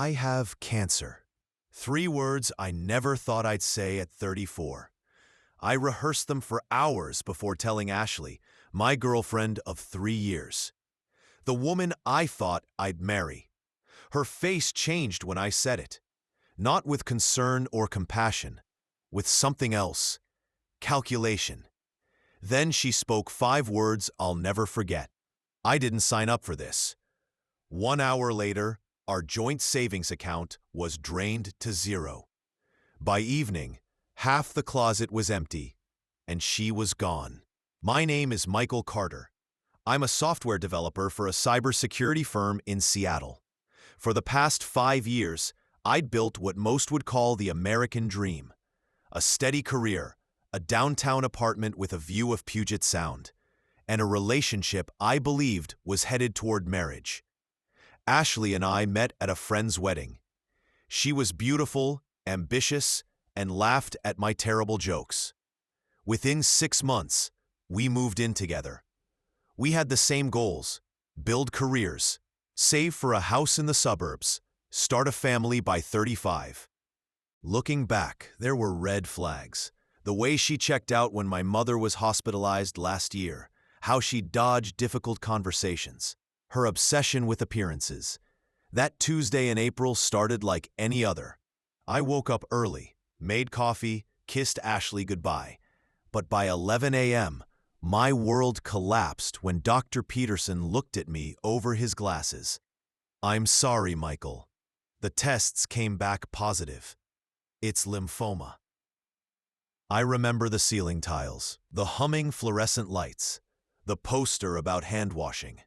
I have cancer. 3 words I never thought I'd say at 34. I rehearsed them for hours before telling Ashley, my girlfriend of 3 years. The woman I thought I'd marry. Her face changed when I said it. Not with concern or compassion, with something else. Calculation. Then she spoke 5 words I'll never forget. I didn't sign up for this. 1 hour later, our joint savings account was drained to 0. By evening, half the closet was empty, and she was gone. My name is Michael Carter. I'm a software developer for a cybersecurity firm in Seattle. For the past 5 years, I'd built what most would call the American dream. A steady career, a downtown apartment with a view of Puget Sound, and a relationship I believed was headed toward marriage. Ashley and I met at a friend's wedding. She was beautiful, ambitious, and laughed at my terrible jokes. Within 6 months, we moved in together. We had the same goals: build careers, save for a house in the suburbs, start a family by 35. Looking back, there were red flags. The way she checked out when my mother was hospitalized last year, how she dodged difficult conversations, her obsession with appearances. That Tuesday in April started like any other. I woke up early, made coffee, kissed Ashley goodbye. But by 11 a.m., my world collapsed when Dr. Peterson looked at me over his glasses. "I'm sorry, Michael. The tests came back positive. It's lymphoma." I remember the ceiling tiles, the humming fluorescent lights, the poster about hand washing.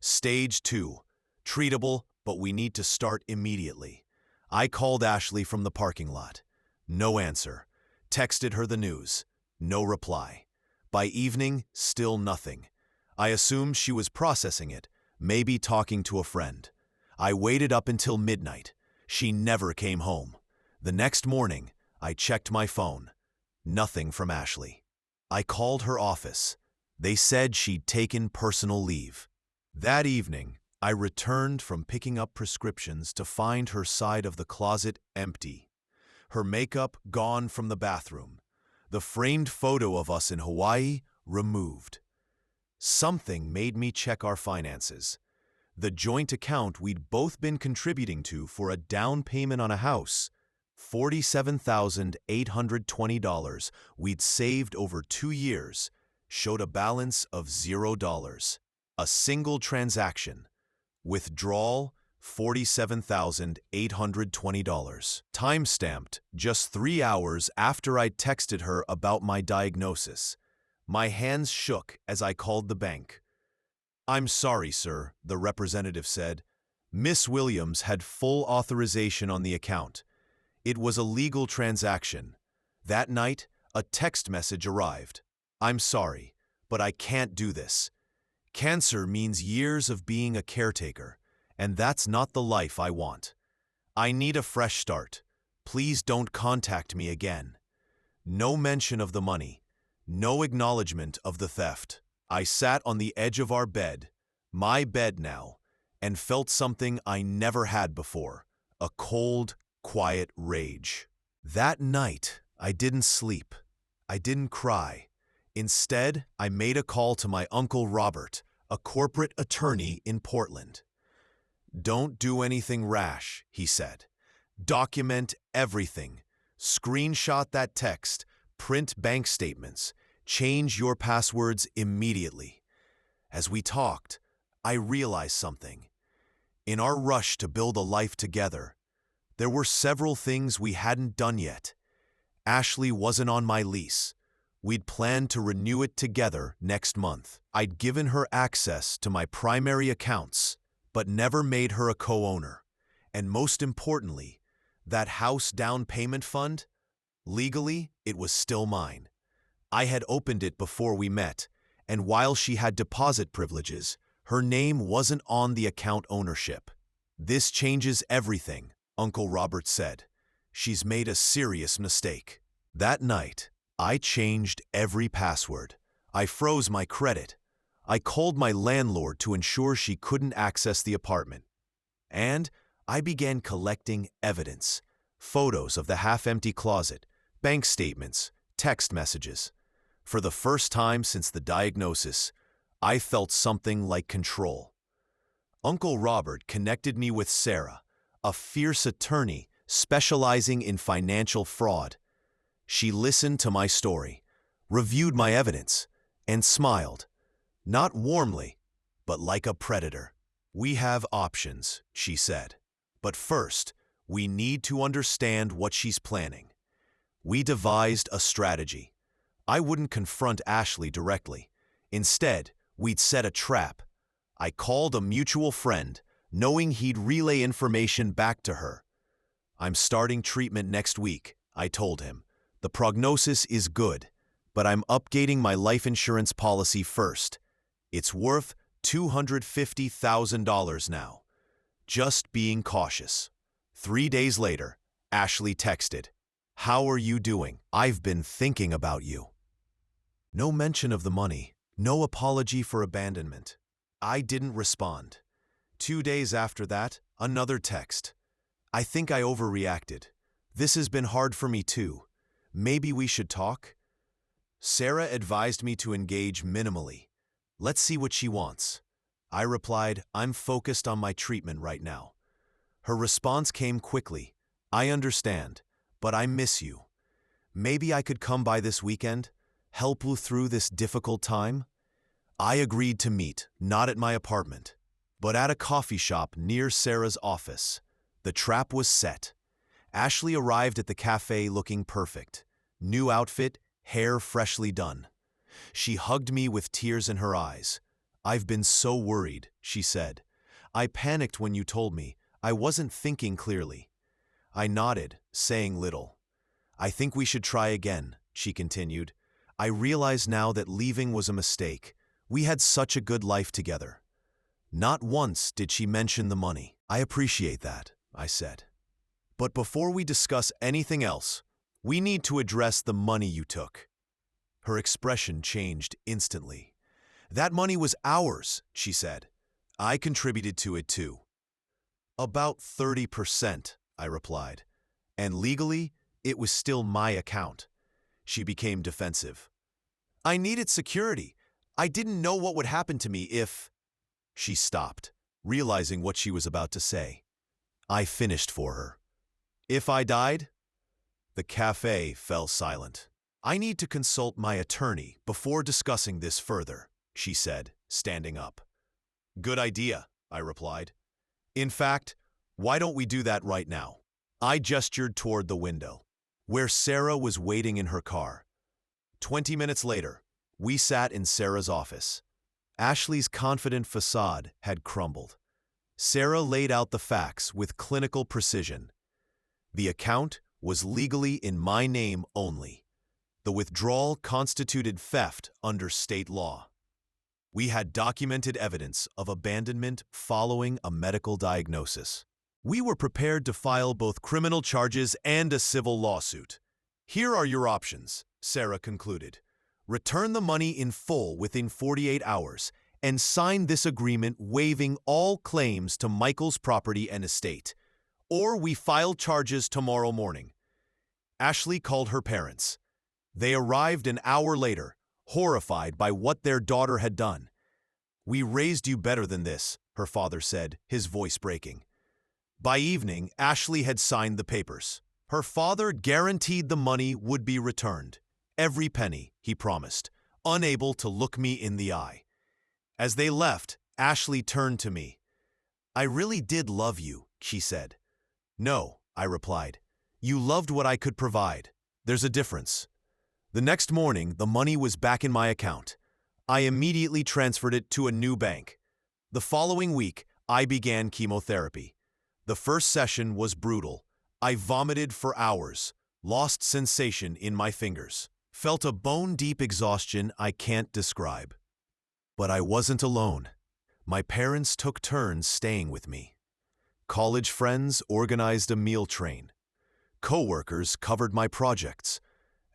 Stage 2. Treatable, but we need to start immediately. I called Ashley from the parking lot. No answer. Texted her the news. No reply. By evening, still nothing. I assumed she was processing it, maybe talking to a friend. I waited up until midnight. She never came home. The next morning, I checked my phone. Nothing from Ashley. I called her office. They said she'd taken personal leave. That evening, I returned from picking up prescriptions to find her side of the closet empty. Her makeup gone from the bathroom. The framed photo of us in Hawaii removed. Something made me check our finances. The joint account we'd both been contributing to for a down payment on a house, $47,820 we'd saved over 2 years, showed a balance of $0. A single transaction. Withdrawal, $47,820. Time-stamped just 3 hours after I'd texted her about my diagnosis. My hands shook as I called the bank. "I'm sorry, sir," the representative said. "Miss Williams had full authorization on the account. It was a legal transaction. That night, a text message arrived. I'm sorry, but I can't do this. Cancer means years of being a caretaker, and that's not the life I want. I need a fresh start. Please don't contact me again." No mention of the money. No acknowledgement of the theft. I sat on the edge of our bed, my bed now, and felt something I never had before, a cold, quiet rage. That night, I didn't sleep. I didn't cry. Instead, I made a call to my Uncle Robert, a corporate attorney in Portland. "Don't do anything rash," he said. "Document everything. Screenshot that text, print bank statements, change your passwords immediately." As we talked, I realized something. In our rush to build a life together, there were several things we hadn't done yet. Ashley wasn't on my lease. We'd planned to renew it together next month. I'd given her access to my primary accounts, but never made her a co-owner. And most importantly, that house down payment fund, legally, it was still mine. I had opened it before we met, and while she had deposit privileges, her name wasn't on the account ownership. "This changes everything," Uncle Robert said. "She's made a serious mistake." That night, I changed every password. I froze my credit. I called my landlord to ensure she couldn't access the apartment. And I began collecting evidence, photos of the half-empty closet, bank statements, text messages. For the first time since the diagnosis, I felt something like control. Uncle Robert connected me with Sarah, a fierce attorney specializing in financial fraud. She listened to my story, reviewed my evidence, and smiled, not warmly, but like a predator. "We have options," she said. "But first, we need to understand what she's planning." We devised a strategy. I wouldn't confront Ashley directly. Instead, we'd set a trap. I called a mutual friend, knowing he'd relay information back to her. "I'm starting treatment next week," I told him. "The prognosis is good, but I'm updating my life insurance policy first. It's worth $250,000 now. Just being cautious." 3 days later, Ashley texted, "How are you doing? I've been thinking about you." No mention of the money, no apology for abandonment. I didn't respond. 2 days after that, another text. "I think I overreacted. This has been hard for me too. Maybe we should talk?" Sarah advised me to engage minimally. "Let's see what she wants." I replied, "I'm focused on my treatment right now." Her response came quickly. "I understand, but I miss you. Maybe I could come by this weekend, help you through this difficult time?" I agreed to meet, not at my apartment, but at a coffee shop near Sarah's office. The trap was set. Ashley arrived at the cafe looking perfect. New outfit, hair freshly done. She hugged me with tears in her eyes. "I've been so worried," she said. "I panicked when you told me. I wasn't thinking clearly." I nodded, saying little. "I think we should try again," she continued. "I realize now that leaving was a mistake. We had such a good life together." Not once did she mention the money. "I appreciate that," I said. "But before we discuss anything else, we need to address the money you took." Her expression changed instantly. "That money was ours," she said. "I contributed to it too." "About 30%, I replied. "And legally, it was still my account." She became defensive. "I needed security. I didn't know what would happen to me if—" She stopped, realizing what she was about to say. I finished for her. "If I died?" The cafe fell silent. "I need to consult my attorney before discussing this further," she said, standing up. "Good idea," I replied. "In fact, why don't we do that right now?" I gestured toward the window, where Sarah was waiting in her car. 20 minutes later, we sat in Sarah's office. Ashley's confident facade had crumbled. Sarah laid out the facts with clinical precision. The account was legally in my name only. The withdrawal constituted theft under state law. We had documented evidence of abandonment following a medical diagnosis. We were prepared to file both criminal charges and a civil lawsuit. "Here are your options," Sarah concluded. "Return the money in full within 48 hours and sign this agreement waiving all claims to Michael's property and estate. Or we file charges tomorrow morning." Ashley called her parents. They arrived an hour later, horrified by what their daughter had done. "We raised you better than this," her father said, his voice breaking. By evening, Ashley had signed the papers. Her father guaranteed the money would be returned. Every penny, he promised, unable to look me in the eye. As they left, Ashley turned to me. "I really did love you," she said. "No," I replied. "You loved what I could provide. There's a difference." The next morning, the money was back in my account. I immediately transferred it to a new bank. The following week, I began chemotherapy. The first session was brutal. I vomited for hours, lost sensation in my fingers, felt a bone-deep exhaustion I can't describe. But I wasn't alone. My parents took turns staying with me. College friends organized a meal train. Coworkers covered my projects.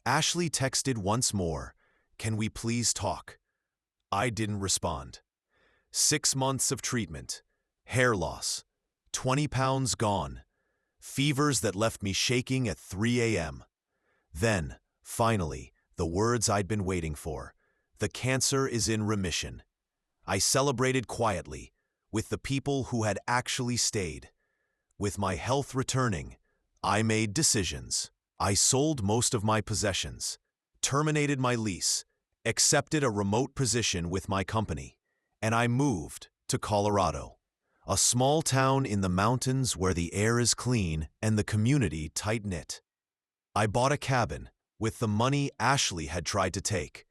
Ashley texted once more, "Can we please talk?" I didn't respond. 6 months of treatment, hair loss, 20 pounds gone. Fevers that left me shaking at 3 a.m. Then, finally, the words I'd been waiting for. The cancer is in remission. I celebrated quietly, with the people who had actually stayed. With my health returning, I made decisions. I sold most of my possessions, terminated my lease, accepted a remote position with my company, and I moved to Colorado, a small town in the mountains where the air is clean and the community tight-knit. I bought a cabin with the money Ashley had tried to take.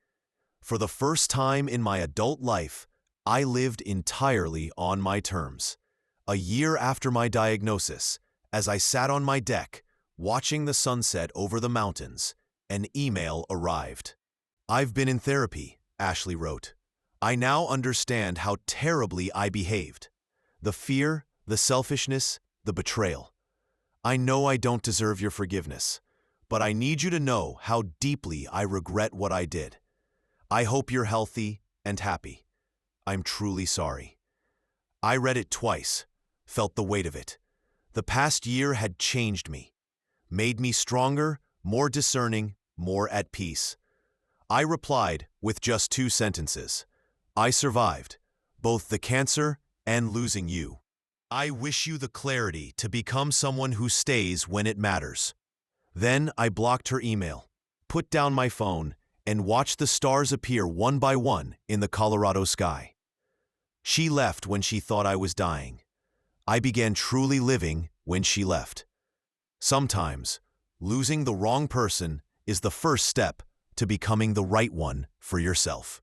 For the first time in my adult life, I lived entirely on my terms. A year after my diagnosis, as I sat on my deck, watching the sunset over the mountains, an email arrived. "I've been in therapy," Ashley wrote. "I now understand how terribly I behaved. The fear, the selfishness, the betrayal. I know I don't deserve your forgiveness, but I need you to know how deeply I regret what I did. I hope you're healthy and happy. I'm truly sorry." I read it twice, felt the weight of it. The past year had changed me, made me stronger, more discerning, more at peace. I replied with just 2 sentences. "I survived, both the cancer and losing you. I wish you the clarity to become someone who stays when it matters." Then I blocked her email, put down my phone, and watched the stars appear one by one in the Colorado sky. She left when she thought I was dying. I began truly living when she left. Sometimes, losing the wrong person is the first step to becoming the right one for yourself.